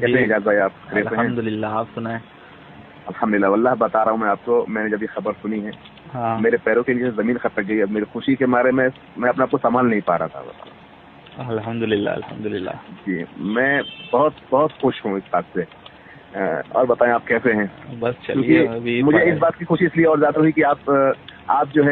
کیسے ہیں اعجاز بھائی آپ؟ الحمدللہ، آپ سنائیں؟ الحمدللہ، واللہ بتا رہا ہوں میں آپ کو، میں نے جب یہ خبر سنی ہے ہاں میرے پیروں کے نیچے زمین خطک گئی. اب میری خوشی کے مارے میں اپنے آپ کو سنبھال نہیں پا رہا تھا. الحمدللہ الحمدللہ. جی میں بہت بہت خوش ہوں اس بات سے. اور بتائیں آپ کیسے ہیں؟ بس چلیے. مجھے اس بات کی خوشی اس لیے اور زیادہ ہوئی کہ آپ جو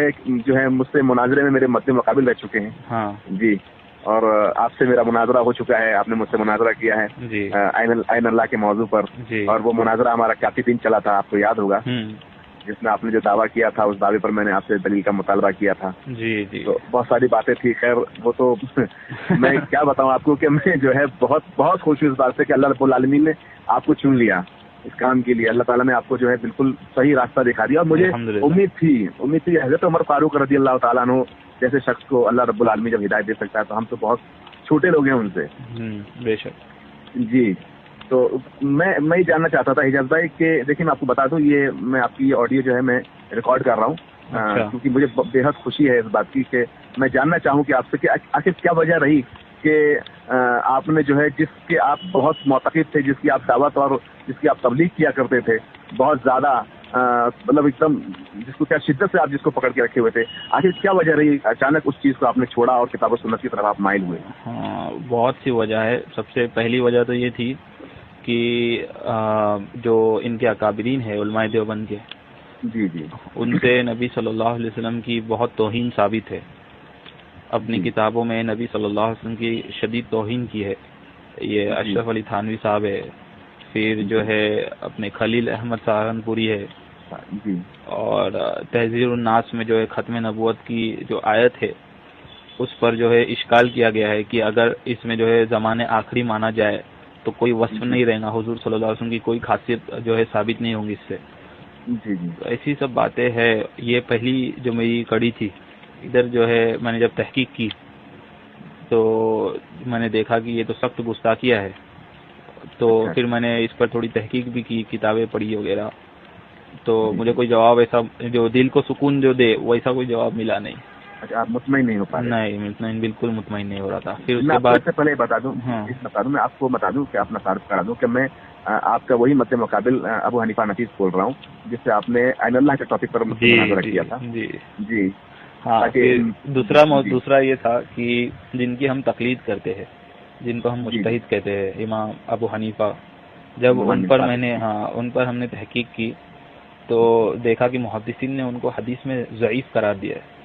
ہے مجھ سے مناظرے میں میرے مد مقابل رہ چکے ہیں. ہاں جی، اور آپ سے میرا مناظرہ ہو چکا ہے، آپ نے مجھ سے مناظرہ کیا ہے جی عین اللہ کے موضوع پر. جی. اور وہ مناظرہ ہمارا کافی دن چلا تھا، آپ کو یاد ہوگا، جس میں آپ نے جو دعویٰ کیا تھا اس دعوے پر میں نے آپ سے دلیل کا مطالبہ کیا تھا. جی جی. تو بہت ساری باتیں تھی. خیر وہ تو میں کیا بتاؤں آپ کو کہ میں جو ہے بہت بہت خوش ہوں اس بات سے کہ اللہ رب العالمین نے آپ کو چن لیا اس کام کے لیے. اللہ تعالیٰ نے آپ کو جو ہے بالکل صحیح راستہ دکھا دیا. اور مجھے امید تھی حضرت عمر فاروق رضی اللہ تعالیٰ عنہ جیسے شخص کو اللہ رب العالمین جب ہدایت دے سکتا ہے تو ہم تو بہت چھوٹے لوگ ہیں ان سے. بے شک. جی، تو میں یہ جاننا چاہتا تھا اعجاز بھائی کہ دیکھیں میں آپ کو بتا دوں، یہ میں آپ کی یہ آڈیو جو ہے میں ریکارڈ کر رہا ہوں کیونکہ مجھے بے حد خوشی ہے اس بات کی کہ میں جاننا چاہوں کہ آپ سے کہ آخر کیا وجہ رہی کہ آپ نے جو ہے جس کے آپ بہت معتقد تھے، جس کی آپ دعوت اور جس کی آپ تبلیغ کیا کرتے تھے بہت زیادہ، مطلب ایک دم جس کو کیا شدت سے آپ جس کو پکڑ کے رکھے ہوئے تھے، آخر کیا وجہ رہی اچانک اس چیز کو آپ نے چھوڑا اور کتاب و سنت کی طرف آپ مائل ہوئے؟ ہاں، بہت سی وجہ ہے. سب سے پہلی وجہ تو یہ تھی کہ جو ان کے اکابرین ہیں علماء دیوبند کے، جی جی، ان سے نبی صلی اللہ علیہ وسلم کی بہت توہین ثابت ہے. اپنی کتابوں میں نبی صلی اللہ علیہ وسلم کی شدید توہین کی ہے. یہ اشرف علی تھانوی صاحب ہے، پھر جو ہے اپنے خلیل احمد سہارنپوری ہے، اور تحذیر الناس میں جو ہے ختم نبوت کی جو آیت ہے اس پر جو ہے اشکال کیا گیا ہے کہ اگر اس میں جو ہے زمانے آخری مانا جائے تو کوئی وصف نہیں رہنا، حضور صلی اللہ علیہ وسلم کی کوئی خاصیت جو ہے ثابت نہیں ہوں گی اس سے. جی جی، ایسی سب باتیں ہیں. یہ پہلی جو میری کڑی تھی. ادھر جو ہے میں نے جب تحقیق کی تو میں نے دیکھا کہ یہ تو سخت گستاخیہ ہے، تو پھر میں نے اس پر تھوڑی تحقیق بھی کی، کتابیں پڑھی وغیرہ، تو مجھے کوئی جواب ایسا جو دل کو سکون جو دے ویسا کوئی جواب ملا نہیں. اچھا، آپ مطمئن نہیں ہو پا رہے؟ نہیں، مطمئن، بالکل مطمئن نہیں ہو رہا تھا. پھر اس میں کے بعد سے پہلے بتا دوں میں آپ کو بتا دوں کہ اپنا تعارف کرا دوں کہ میں آپ کا وہی مد مقابل ابو حنیفہ نفیس بول رہا ہوں جس سے آپ نے عین اللہ کے ٹاپک پر مناظرہ کیا تھا. جی جی ہاں. دوسرا یہ تھا کہ جن کی ہم تقلید کرتے ہیں، جن کو ہم مجتہد کہتے ہیں، امام ابو حنیفہ، جب ان پر ہم نے تحقیق کی تو دیکھا کہ محدثین نے ان کو حدیث میں ضعیف قرار دیا ہے.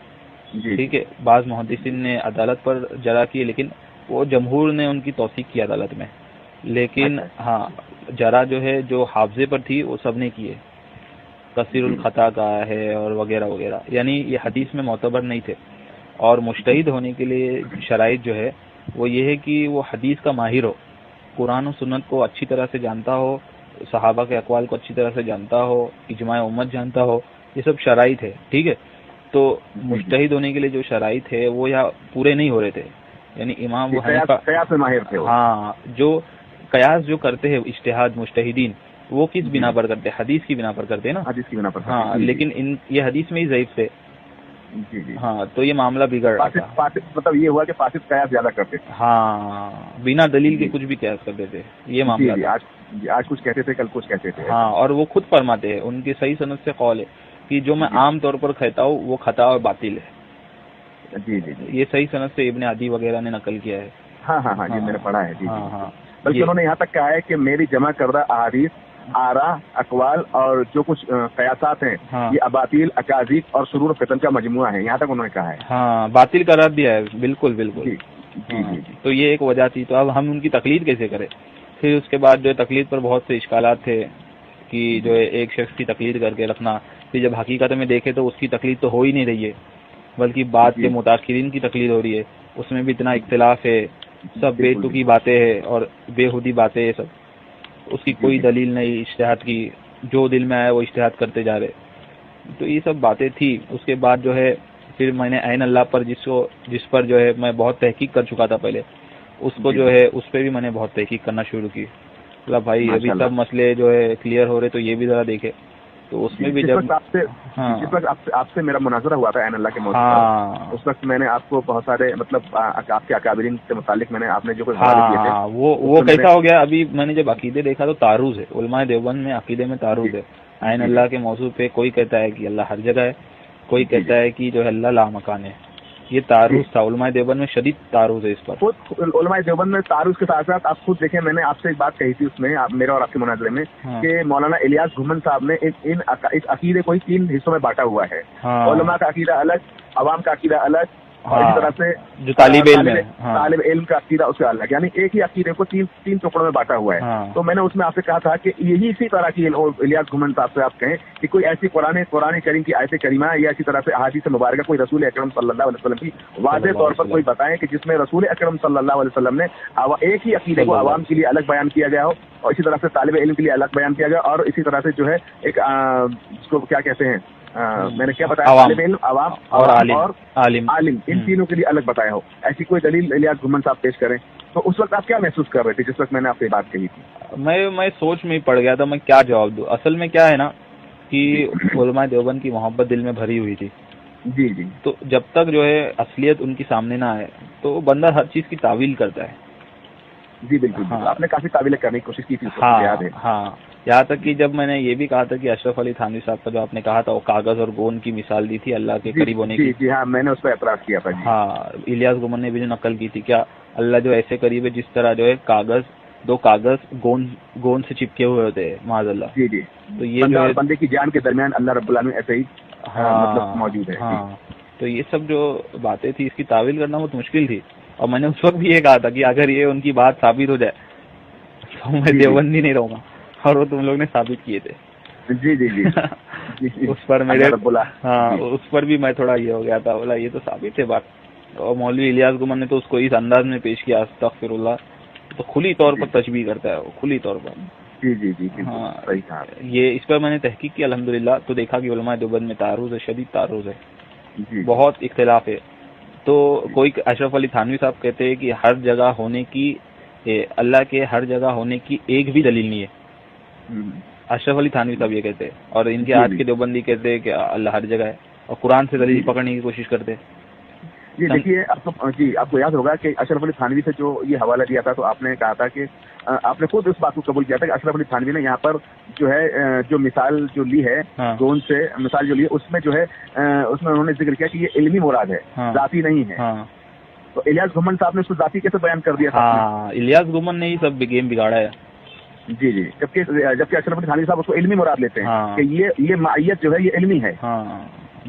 ٹھیک ہے، بعض محدثین نے عدالت پر جرح کی، لیکن وہ جمہور نے ان کی توثیق کی عدالت میں. لیکن ہاں، جرح جو ہے جو حافظے پر تھی وہ سب نے کی ہے. کثیر الخطا کا ہے اور وغیرہ وغیرہ، یعنی یہ حدیث میں معتبر نہیں تھے. اور مجتہد ہونے کے لیے شرائط جو ہے وہ یہ ہے کہ وہ حدیث کا ماہر ہو، قرآن و سنت کو اچھی طرح سے جانتا ہو، صحابہ کے اقوال کو اچھی طرح سے جانتا ہو، اجماع امت جانتا ہو. یہ سب شرائط ہے. ٹھیک ہے، تو مجتہد ہونے کے لیے جو شرائط ہے وہ یا پورے نہیں ہو رہے تھے. یعنی امام قیاس میں ماہر تھے. ہاں، جو قیاس جو کرتے ہیں اجتہاد مجتہدین، وہ کس بنا پر کرتے ہیں؟ حدیث کی بنا پر کرتے ہیں نا. حدیث کی بنا پر. ہاں، لیکن یہ حدیث میں ہی ضعیف تھے. جی جی. ہاں، تو یہ معاملہ بگڑ رہا تھا. مطلب یہ ہوا کہ فاسد قیاس زیادہ کرتے تھے. ہاں، بنا دلیل کے کچھ بھی قیاس کرتے تھے. یہ معاملہ آج کچھ کہتے تھے، کل کچھ کہتے تھے. ہاں، اور وہ خود فرماتے ہیں، ان کی صحیح سند سے قول ہے کہ جو میں عام طور پر کہتا ہوں وہ خطا اور باطل ہے. جی جی، یہ صحیح سند سے ابن عدی وغیرہ نے نقل کیا ہے. ہاں ہاں ہاں، یہ میں نے پڑھا ہے. جی ہاں، بلکہ انہوں نے یہاں تک کہا ہے کہ میری جمع کردہ احادیث، آراء، اقوال اور جو کچھ قیاسات ہیں یہ اباطیل، اکاذیب اور سرور فتن کا مجموعہ ہے. یہاں تک انہوں نے کہا ہے. ہاں، باطل قرار دیا ہے. بالکل بالکل. جی جی جی. تو یہ ایک وجہ تھی. تو اب ہم ان کی تقلید کیسے کریں؟ پھر اس کے بعد جو ہے تقلید پر بہت سے اشکالات تھے کہ جو ہے ایک شخص کی تقلید کر کے رکھنا، پھر جب حقیقت میں دیکھے تو اس کی تقلید تو ہو ہی نہیں رہی ہے، بلکہ بعد کے متاخرین کی تقلید ہو رہی ہے. اس میں بھی اتنا اختلاف ہے، سب بے تکی باتیں ہیں اور بےہودی باتیں ہیں سب. اس کی کوئی دلیل نہیں اجتہاد کی، جو دل میں آیا وہ اجتہاد کرتے جا رہے. تو یہ سب باتیں تھی. اس کے بعد جو ہے پھر میں نے عین اللہ پر جس پر جو ہے میں بہت تحقیق کر چکا تھا پہلے، اس کو جو ہے اس پہ بھی میں نے بہت تحقیق کرنا شروع کی. مطلب بھائی ابھی سب مسئلے جو ہے کلیئر ہو رہے تو یہ بھی ذرا دیکھے. تو اس میں بھی جب جس وقت آپ سے میرا مناظرہ ہوا تھا عین اللہ کے موضوع پر، اس وقت میں نے آپ کو بہت سارے مطلب آپ کے اکابرین سے متعلق میں نے آپ نے جو کچھ حوالے کیے تھے وہ کیسا ہو گیا. ابھی میں نے جب عقیدے دیکھا تو تعارض ہے علماء دیوبند میں، عقیدے میں تعارض ہے. عین اللہ کے موضوع پہ کوئی کہتا ہے کہ اللہ ہر جگہ ہے، کوئی کہتا ہے کہ جو ہے اللہ لامکان ہے. یہ تعارض تھا علماء دیوبند میں، شدید تعارض ہے اس پر. علماء دیوبند میں تعارض کے ساتھ ساتھ آپ خود دیکھیں، میں نے آپ سے ایک بات کہی تھی اس میں میرے اور آپ کے مناظرے میں کہ مولانا الیاس گھمن صاحب نے اس عقیدے کو 3 حصوں میں بانٹا ہوا ہے. علماء کا عقیدہ الگ، عوام کا عقیدہ الگ، اور اسی طرح سے جو طالب علم کا عقیدہ اس کا الگ، یعنی ایک ہی عقیدے کو 3 ٹکڑوں میں بانٹا ہوا ہے. تو میں نے اس میں آپ سے کہا تھا کہ یہی اسی طرح کی الیاس گھمن صاحب سے آپ کہیں کہ کوئی ایسی قرآن کریم کی آیت کریمہ یا اسی طرح سے احادیث مبارکہ کوئی رسول اکرم صلی اللہ علیہ وسلم کی واضح طور پر کوئی بتائیں کہ جس میں رسول اکرم صلی اللہ علیہ وسلم نے ایک ہی عقیدے کو عوام کے لیے الگ بیان کیا گیا ہو، اور اسی طرح سے طالب علم کے لیے الگ بیان کیا گیا، اور اسی طرح سے جو ہے ایک اس کو کیا کہتے ہیں، میں نے کیا بتایا، طالب علم، عوام اور عالم، ان تینوں کے لیے الگ بتایا ہو. ایسی کوئی دلیل الیاس گھمن صاحب پیش کریں. تو اس وقت آپ کیا محسوس کر رہے تھے جس وقت میں نے آپ سے بات کہی تھی؟ میں سوچ میں ہی پڑ گیا تھا میں کیا جواب دوں. اصل میں کیا ہے نا کہ علماء دیوبند کی محبت دل میں بھری ہوئی تھی. جی جی. تو جب تک جو ہے اصلیت ان کی سامنے نہ آئے تو بندہ ہر چیز کی تعویل کرتا ہے. جی بالکل، آپ نے کافی تعویلیں کرنے کی کوشش کی تھی. ہاں، یہاں تک کہ جب میں نے یہ بھی کہا تھا کہ اشرف علی تھانوی صاحب کا جو آپ نے کہا تھا وہ کاغذ اور گوند کی مثال دی تھی اللہ کے قریب ہونے کی. جی ہاں، میں نے اس پہ اعتراض کیا تھا. ہاں، الیاس گھمن نے بھی جو نقل کی تھی، کیا اللہ جو ایسے قریب ہے جس طرح جو ہے دو کاغذ گوند سے چپکے ہوئے ہوتے ہیں معاذ اللہ. جی جی. تو یہ جو ہے بندے کی جان کے درمیان اللہ رب العالمین ایسے ہی مطلب موجود ہے. ہاں، تو یہ سب جو باتیں تھی اس کی تعویل کرنا بہت مشکل تھی. اور میں نے اس وقت بھی یہ کہا تھا کہ اگر یہ ان کی بات ثابت ہو جائے تو میں دیوبندی نہیں رہوں گا، اور وہ تم لوگ نے ثابت کیے تھے. جی جی جی. اس پر میرے اس پر بھی میں تھوڑا یہ ہو گیا تھا، بولا یہ تو ثابت ہے بات. اور مولوی الیاس گھمن نے تو اس کو اس انداز میں پیش کیا، استغفر اللہ، تو کھلی طور پر تشبیہ کرتا ہے وہ، کھلی طور پر. جی جی جی. ہاں، یہ اس پر میں نے تحقیق کی الحمدللہ، تو دیکھا کہ علماء دیوبند میں تعارض ہے، شدید تعارض ہے، بہت اختلاف ہے. تو کوئی اشرف علی تھانوی صاحب کہتے ہیں کہ ہر جگہ ہونے کی، اللہ کے ہر جگہ ہونے کی ایک بھی دلیل نہیں ہے. اشرف علی تھانوی صاحب یہ کہتے ہیں، اور ان کے آج کے دیوبندی کہتے ہیں کہ اللہ ہر جگہ ہے، اور قرآن سے دلیل پکڑنے کی کوشش کرتے ہیں. جی دیکھیے، آپ کو یاد ہوگا کہ اشرف علی تھانوی سے جو یہ حوالہ دیا تھا تو آپ نے کہا تھا کہ آپ نے خود اس بات کو قبول کیا تھا کہ اشرف علی تھانوی نے یہاں پر جو ہے جو مثال جو لی ہے گوند سے مثال جو لی ہے، اس میں جو ہے اس میں انہوں نے ذکر کیا کہ یہ علمی مراد ہے، ذاتی نہیں ہے. تو الیاس گھمن صاحب نے اس کو ذاتی کیسے بیان کر دیا تھا؟ الیاس گھمن نے ہی سب گیم بگاڑا ہے. جی جی. جبکہ اشرف علی تھانوی صاحب اس کو علمی مراد لیتے ہیں کہ یہ معیت جو ہے یہ علمی ہے.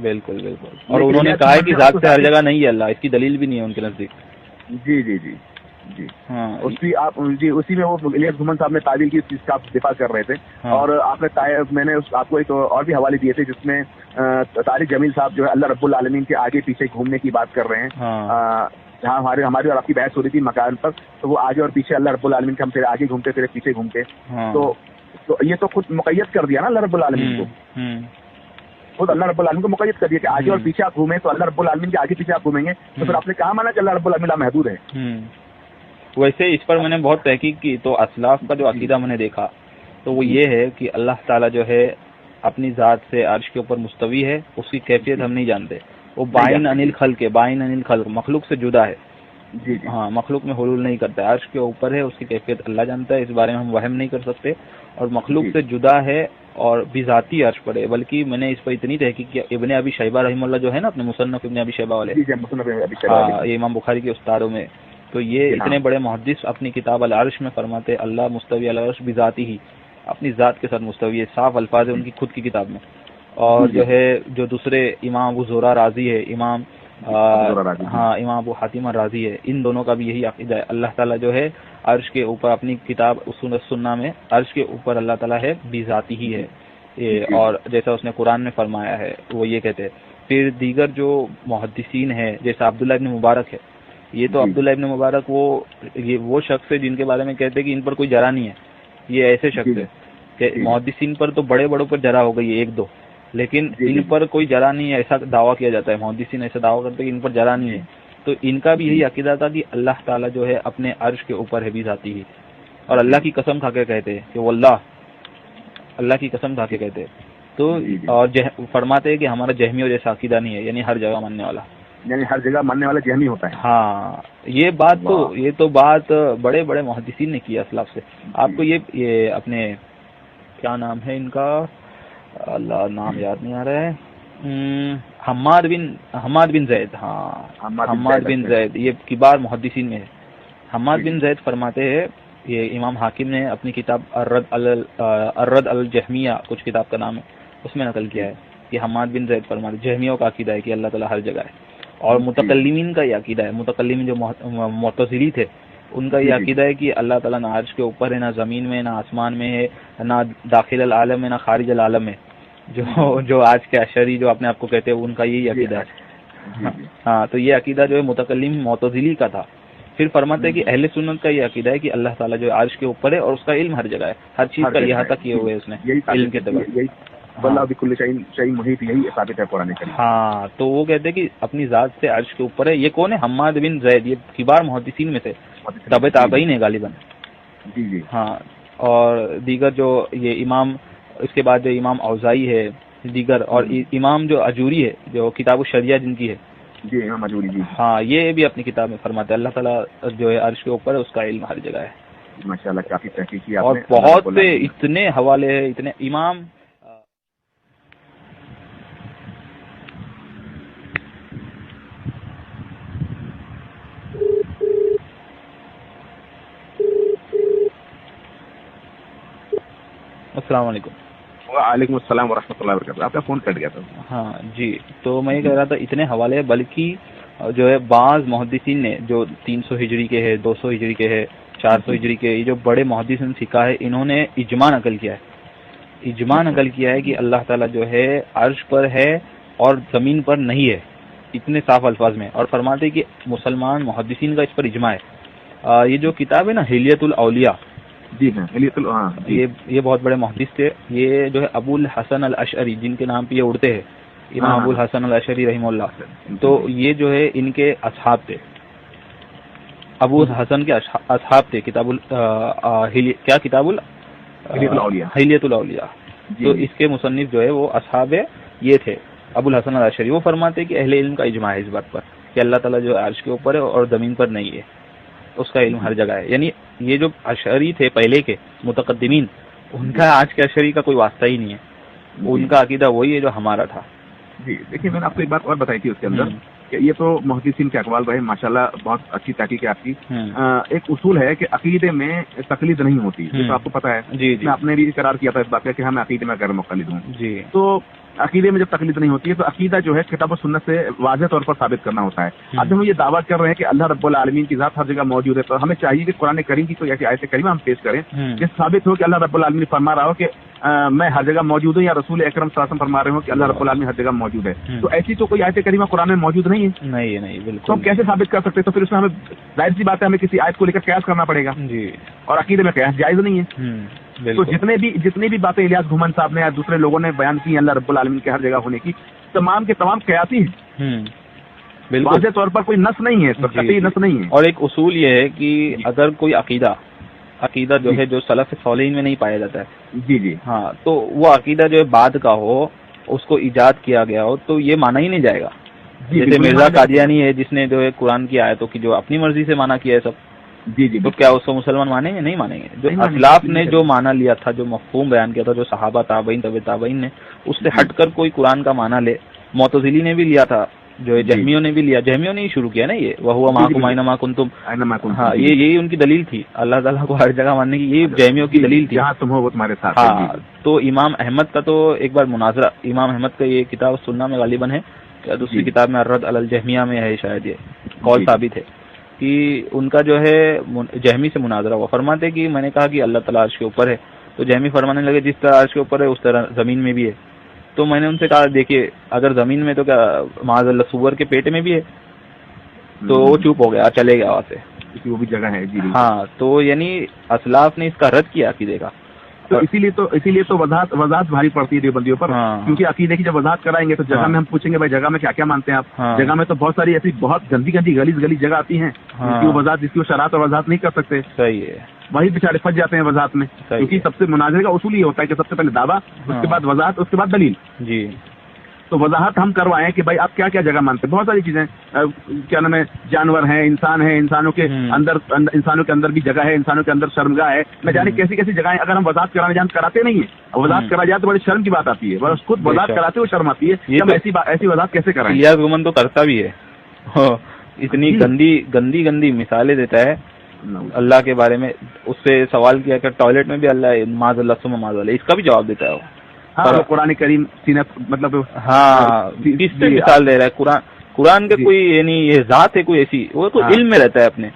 بالکل بالکل. اور انہوں نے کہا ہے کہ ذات سے ہر جگہ نہیں ہے اللہ، اس کی دلیل بھی نہیں ہے ان کے نزدیک. جی جی جی جی. اسی میں وہ الیاس گھمن صاحب نے تعویل کی چیز کا آپ دفاع کر رہے تھے. اور آپ نے میں نے آپ کو ایک اور بھی حوالے دیے تھے جس میں طارق جمیل صاحب جو ہے اللہ رب العالمین کے آگے پیچھے گھومنے کی بات کر رہے ہیں. جہاں ہماری اور آپ کی بحث ہو رہی تھی مکان پر، تو وہ آگے اور پیچھے اللہ رب العالمین کے، ہم تیرے آگے گھومتے تیرے پیچھے گھومتے. تو یہ تو خود مقید کر دیا نا اللہ رب العالمین کو، خود اللہ رب العالمین کو مقید کر دیا کہ آگے اور پیچھے آپ گھومیں تو اللہ رب العالمین کے آگے پیچھے آپ گھومیں گے. تو پھر آپ نے کہا مانا کہ اللہ رب العالمین محدود ہے. ویسے اس پر میں نے بہت تحقیق کی، تو اسلاف کا جو عقیدہ میں نے دیکھا تو وہ یہ ہے کہ اللہ تعالیٰ جو ہے اپنی ذات سے عرش کے اوپر مستوی ہے، اس کی کیفیت ہم نہیں جانتے. وہ بائن انل خلق ہے، بائن انل خلق، مخلوق سے جدا ہے. ہاں، مخلوق میں حلول نہیں کرتا ہے، عرش کے اوپر ہے، اس کی کیفیت اللہ جانتا ہے، اس بارے میں ہم وہم نہیں کر سکتے. اور مخلوق سے جدا ہے اور بذاتی عرش پر ہے. بلکہ میں نے اس پر اتنی تحقیق کیا، ابن ابی شیبہ رحمہ اللہ جو ہے نا اپنے مصنف ابن ابی شیبہ والے، یہ امام بخاری کے استادوں میں، تو یہ اتنے بڑے محدث اپنی کتاب العرش میں فرماتے اللہ مستوی العرش بذاتی ہی، اپنی ذات کے ساتھ مستوی ہے. صاف الفاظ ہے ان کی خود کی کتاب میں. اور جو ہے جو دوسرے امام ابو زرع رازی ہے، امام ابو حاتم الرازی ہے، ان دونوں کا بھی یہی عقیدہ ہے. اللہ تعالیٰ جو ہے عرش کے اوپر، اپنی کتاب اصول السنہ میں عرش کے اوپر اللہ تعالیٰ ہے، بذاتی ہی ہے. اور جیسا اس نے قرآن میں فرمایا ہے وہ یہ کہتے ہیں. پھر دیگر جو محدثین ہیں جیسا عبداللہ ابن مبارک ہے، یہ تو عبداللہ ابن مبارک وہ شخص ہے جن کے بارے میں کہتے ہیں کہ ان پر کوئی جرح نہیں ہے. یہ ایسے شخص ہے کہ محدثین پر تو بڑے بڑوں پر جرح ہو گئی ہے 1-2، لیکن ان پر کوئی جرح نہیں ہے، ایسا دعویٰ کیا جاتا ہے. محدثین ایسا دعویٰ کرتے ہیں کہ ان پر جرح نہیں ہے. تو ان کا بھی یہی عقیدہ تھا کہ اللہ تعالیٰ جو ہے اپنے عرش کے اوپر ہے بذاتی ہی. اور اللہ کی قسم کھا کے کہتے ہیں کہ وہ اللہ کی قسم کھا کے کہتے ہیں تو اور فرماتے ہیں کہ ہمارا جہمیوں جیسا عقیدہ نہیں ہے، یعنی ہر جگہ ماننے والا، یعنی ہر جگہ ماننے والا جہمی ہوتا ہے. ہاں یہ بات بڑے بڑے محدثین نے کی اسلاف سے. آپ کو یہ اپنے کیا نام ہے ان کا، اللہ نام یاد نہیں آ رہا ہے، حماد بن زید. ہاں حماد بن زید یہ کبار محدثین میں ہے. حماد بن زید فرماتے ہیں، یہ امام حاکم نے اپنی کتاب الرد الجہمیہ کچھ کتاب کا نام ہے، اس میں نقل کیا ہے کہ حماد بن زید فرماتے جہمیوں کا عقیدہ ہے کہ اللہ تعالیٰ ہر جگہ ہے، اور متکلمین کا یہ عقیدہ ہے، متکلمین جو معتزلی تھے ان کا یہ عقیدہ ہے کہ اللہ تعالیٰ نہ عرش کے اوپر ہے، نہ زمین میں، نہ آسمان میں ہے، نہ داخل العالم میں، نہ خارج العالم میں. جو آج کے اشعری جو اپنے آپ کو کہتے ہیں ان کا یہی عقیدہ ہے. ہاں تو یہ عقیدہ جو ہے متکلم معتزلی کا تھا. پھر فرماتے ہیں کہ اہل سنت کا یہ عقیدہ ہے کہ اللہ تعالیٰ جو عرش کے اوپر ہے اور اس کا علم ہر جگہ ہے، ہر چیز کا احاطہ کیے ہوئے اس نے علم کے طور. ہاں تو وہ کہتے ہیں کہ اپنی ذات سے عرش کے اوپر ہے. یہ کون ہے؟ حماد بن زید، یہ کبار محدثین میں سے تبع تابعین ہے غالباً. جی ہاں اور دیگر جو یہ امام، اس کے بعد جو امام اوزائی ہے دیگر، اور امام جو اجوری ہے جو کتاب الشریعہ جن کی ہے، جی امام اجوری جی، ہاں یہ بھی اپنی کتاب میں فرماتے ہیں اللہ تعالیٰ جو ہے عرش کے اوپر ہے، اس کا علم ہر جگہ ہے. ماشاءاللہ کافی تحقیق کی آپ اور نے، بہت سے اتنے حوالے ہیں، اتنے امام. السلام علیکم. وعلیکم السلام ورحمۃ اللہ وبرکاتہ. آپ کا فون کٹ گیا تھا. ہاں جی، تو میں یہ کہہ رہا تھا اتنے حوالے، بلکہ جو ہے بعض محدثین نے جو 300 ہجری کے ہے، 200 ہجری کے ہے، 400 ہجری کے، یہ جو بڑے محدثین سکھا ہے، انہوں نے اجماع نقل کیا ہے کہ اللہ تعالیٰ جو ہے عرش پر ہے اور زمین پر نہیں ہے، اتنے صاف الفاظ میں. اور فرماتے کہ مسلمان محدثین کا اس پر اجماع ہے. یہ جو کتاب ہے نا حلیۃ الاولیاء، جی ہاں یہ بہت بڑے محدث تھے. یہ جو ہے ابو الحسن الاشعری جن کے نام پہ یہ اڑتے ہیں، امام ابو الحسن الاشعری رحمہ اللہ، تو یہ جو ہے ان کے اصحاب تھے، ابو الحسن کے اصحاب تھے. کتاب حلیۃ الاولیاء، تو اس کے مصنف جو ہے وہ اصحاب یہ تھے ابو الحسن الاشعری. وہ فرماتے کہ اہل علم کا اجماع ہے اس بات پر کہ اللہ تعالیٰ جو عرش کے اوپر ہے اور زمین پر نہیں ہے، اس کا علم ہر جگہ ہے. یعنی یہ جو اشعری تھے پہلے کے متقدمین، ان کا آج کے اشعری کا کوئی واسطہ ہی نہیں ہے. ان کا عقیدہ وہی ہے جو ہمارا تھا. جی دیکھیے، میں نے آپ کو ایک بات اور بتائی تھی اس کے اندر کہ یہ تو محدثین کے اقوال رہے، ماشاءاللہ بہت اچھی تحقیق ہے آپ کی. ایک اصول ہے کہ عقیدے میں تقلید نہیں ہوتی، تو آپ کو پتا ہے. میں آپ نے بھی اقرار کیا تھا اس بات کا کہ ہم عقیدے میں غیر مقلد ہوں. تو عقیدے میں جب تقلید نہیں ہوتی ہے تو عقیدہ جو ہے کتاب و سنت سے واضح طور پر ثابت کرنا ہوتا ہے. اب ہم یہ دعویٰ کر رہے ہیں کہ اللہ رب العالمین کی ذات ہر جگہ موجود ہے، تو ہمیں چاہیے کہ قرآن کریم کی کوئی ایسی آیت کریمہ ہم پیش کریں جس ثابت ہو کہ اللہ رب العالمین فرما رہا ہو کہ میں ہر جگہ موجود ہوں، یا رسول اکرم صلی اللہ علیہ وسلم فرما رہے ہوں کہ اللہ رب العالمین ہر جگہ موجود ہے. تو ایسی تو کوئی آیت کریمہ قرآن میں موجود نہیں ہے. نہیں بالکل. تو ہم کیسے ثابت کر سکتے ہیں؟ تو پھر اس میں ہمیں ظاہر سی بات ہے ہمیں کسی آیت کو لے کر قیاس کرنا پڑے گا، اور عقیدے میں قیاس جائز نہیں ہے. تو جتنی بھی باتیں الیاس گھومن صاحب نے یا دوسرے لوگوں نے بیان کی اللہ رب العالمین کے ہر جگہ ہونے کی، تمام کے تمام قیاسی ہیں. واضح طور پر کوئی نص نہیں ہے، قطعی نص نہیں ہے. اور ایک اصول یہ ہے کہ اگر کوئی عقیدہ جو ہے جو سلف صالحین میں نہیں پایا جاتا ہے، جی ہاں، تو وہ عقیدہ جو ہے بعد کا ہو، اس کو ایجاد کیا گیا ہو، تو یہ مانا ہی نہیں جائے گا. جیسے مرزا قادیانی ہے جس نے جو ہے قرآن کی آیتوں کی جو اپنی مرضی سے مانا کیا ہے سب، تو کیا اس کو مسلمان مانیں گے؟ نہیں مانیں گے. جو اسلاف نے جو مانا لیا تھا، جو مفہوم بیان کیا تھا، جو صحابہ تابعین طبع تابعین نے، اس سے ہٹ کر کوئی قرآن کا مانا لے. معتزلی نے بھی لیا تھا، جو جہمیوں نے بھی لیا، جہمیوں نے ہی شروع کیا نا یہ وَهُوَ مَعَكُمْ أَيْنَمَا كُنْتُمْ. ہاں یہی ان کی دلیل تھی، اللہ تعالیٰ کو ہر جگہ ماننے کی، یہ جہمیوں کی دلیل تھی. جہاں تم ہو وہ تمہارے ساتھ. ہاں تو امام احمد کا تو ایک بار مناظرہ، امام احمد کا یہ کتاب سننا میں غالباً ہے، دوسری کتاب میں الرد علی الجہمیہ میں ہے شاید، یہ قول ثابت ہے کہ ان کا جو ہے جہمی سے مناظرہ ہوا. فرماتے کہ میں نے کہا کہ اللہ تعالیٰ عرش کے اوپر ہے، تو جہمی فرمانے لگے جس طرح عرش کے اوپر ہے اس طرح زمین میں بھی ہے. تو میں نے ان سے کہا دیکھیے اگر زمین میں تو کیا معاذ اللہ سور کے پیٹ میں بھی ہے؟ تو وہ چپ ہو گیا، چلے گیا وہاں سے. وہ بھی جگہ ہے. ہاں تو یعنی اسلاف نے اس کا رد کیا عقیدے کا. تو اسی لیے تو وضاحت بھاری پڑتی ہے دیوبندیوں پر، کیونکہ عقیدے کی جب وضاحت کرائیں گے تو جگہ میں ہم پوچھیں گے بھائی جگہ میں کیا کیا مانتے ہیں آپ. جگہ میں تو بہت ساری ایسی بہت گندی غلیظ جگہ آتی ہیں جس کی وہ شرائط اور وضاحت نہیں کر سکتے. صحیح ہے. وہی بیچارے پھنس جاتے ہیں وضاحت میں، کیونکہ سب سے مناظرے کا اصول یہ ہوتا ہے کہ سب سے پہلے دعویٰ، اس کے بعد وضاحت، اس کے بعد دلیل. جی تو وضاحت ہم کروائیں کہ بھائی آپ کیا کیا جگہ مانتے ہیں. بہت ساری چیزیں، کیا نام ہے، جانور ہیں، انسان ہیں، انسانوں کے اندر بھی جگہ ہے، انسانوں کے اندر شرمگاہ ہے، نہ جانے کیسی کیسی جگہیں. اگر ہم وضاحت کرانے جان کراتے نہیں ہیں، وضاحت کرا جائے تو بڑی شرم کی بات آتی ہے. بس خود وضاحت کراتے ہوئے شرم آتی ہے کہ ہم ایسی وضاحت کیسے کرائیں. الیاس گومن تو کرتا بھی ہے، اتنی گندی مثالیں دیتا ہے اللہ کے بارے میں. اس سے سوال کیا کہ ٹوائلٹ میں بھی اللہ معاذ اللہ ثم معاذ اللہ، اس کا بھی جواب دیتا ہے وہ. ہاں قرآن کریم مطلب ہاں کس سے مثال دے رہا ہے. قرآن کا کوئی یعنی یہ ذات ہے کوئی ایسی، وہ تو علم میں رہتا ہے اپنے.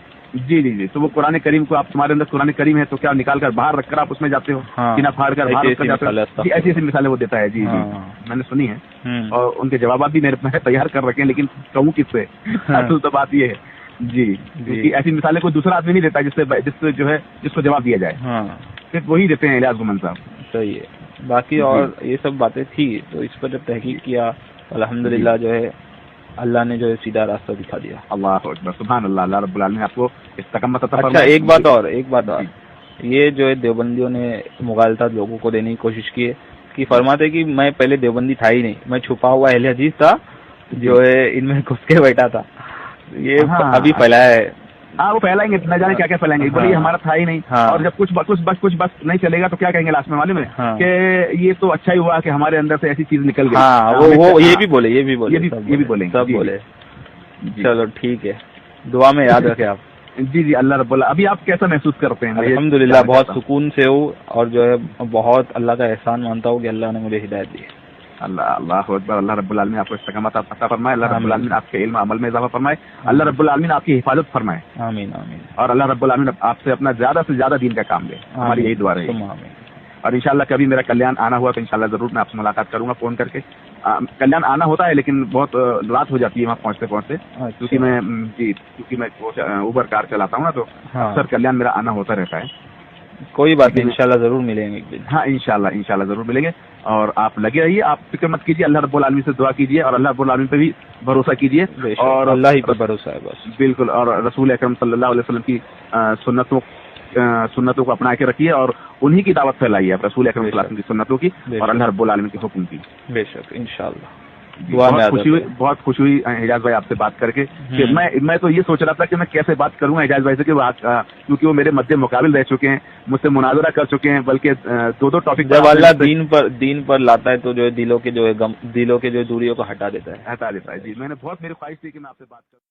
جی تو وہ قرآن کریم کو، آپ تمہارے اندر قرآن کریم ہے تو کیا نکال کر باہر رکھ کر آپ اس میں جاتے ہو، سینہ پھاڑ کر باہر رکھ کر جاتے ہو. ایسی ایسی مثالیں وہ دیتا ہے. جی میں نے سنی ہے، اور ان کے جوابات بھی میں تیار کر رکھے ہیں، لیکن کہوں کس سے؟ اصل تو بات یہ ہے جی کہ ایسی مثالیں کوئی دوسرا آدمی نہیں دیتا جس سے جو ہے جس کو جواب دیا جائے، صرف وہی دیتے ہیں الیاس گومن صاحب. صحیح ہے. باقی اور یہ سب باتیں تھی تو اس پر جب تحقیق کیا الحمدللہ جو ہے اللہ نے جو ہے سیدھا راستہ دکھا دیا. اللہ اکبر، سبحان اللہ. اللہ رب العالمین آپ کو استقامت عطا فرمائے. اچھا ایک بات اور یہ جو ہے دیوبندیوں نے مغالطات لوگوں کو دینے کی کوشش کی ہے کہ فرماتے کہ میں پہلے دیوبندی تھا ہی نہیں، میں چھپا ہوا اہل حدیث تھا جو ہے ان میں گھس کے بیٹھا تھا. یہ ابھی پھیلایا ہے. ہاں وہ پھیلائیں گے، نہ جانے کیا کیا پھیلائیں گے. بولیے ہمارا تھا ہی نہیں، اور جب کچھ بس نہیں چلے گا تو کیا کہیں گے لاسٹ میں معلوم ہے کہ یہ تو اچھا ہی ہوا کہ ہمارے اندر سے ایسی چیز نکل گئی. وہ یہ بھی بولے سب بولے. چلو ٹھیک ہے، دعا میں یاد رکھے آپ. جی اللہ رب اللہ. ابھی آپ کیسا محسوس کرتے ہیں؟ الحمدللہ بہت سکون سے ہوں، اور جو ہے بہت اللہ کا احسان مانتا ہوں کہ اللہ نے مجھے ہدایت دی. اللہ اکبر. اللہ رب العالمین آپ کو استقامت عطا فرمائے. اللہ رب العالمین آپ کے علم عمل میں اضافہ فرمائے. اللہ رب العالمین آپ کی حفاظت فرمائے. آمین آمین. اور اللہ رب العالمین آپ سے اپنا زیادہ سے زیادہ دین کا کام لے. ہماری یہی دعا رہے گی. اور انشاءاللہ کبھی میرا کلیان آنا ہوا تو انشاءاللہ ضرور میں آپ سے ملاقات کروں گا فون کر کے. کلیان آنا ہوتا ہے لیکن بہت رات ہو جاتی ہے وہاں پہنچتے کیونکہ میں اوبر کار چلاتا ہوں نا، تو اکثر کلیان میرا آنا ہوتا رہتا ہے. کوئی بات نہیں، انشاءاللہ ضرور ملیں گے. ہاں انشاءاللہ ضرور ملیں گے. اور آپ لگے رہیے، آپ فکر مت کیجیے. اللہ رب العالمین سے دعا کیجیے اور اللہ رب العالمین پہ بھی بھروسہ کیجیے. اور اللہ ہی پہ بھروسہ ہے بس. بالکل. اور رسول اکرم صلی اللہ علیہ وسلم کی سنتوں کو اپنا کے رکھیے اور انہی کی دعوت پھیلائیے آپ، رسول اکرم صلی اللہ علیہ وسلم کی سنتوں کی اور اللہ رب العالمین کے حکم کی. بے شک انشاءاللہ. بہت خوشی ہوئی اعجاز بھائی آپ سے بات کر کے. کہ میں تو یہ سوچ رہا تھا کہ میں کیسے بات کروں اعجاز بھائی سے، کیونکہ وہ میرے مد مقابل رہ چکے ہیں، مجھ سے مناظرہ کر چکے ہیں، بلکہ دو ٹاپک. جب اللہ دین پر لاتا ہے تو جو ہے دلوں کے جو دوریوں کو ہٹا دیتا ہے. جی میں نے میری خواہش تھی کہ میں آپ سے بات کروں.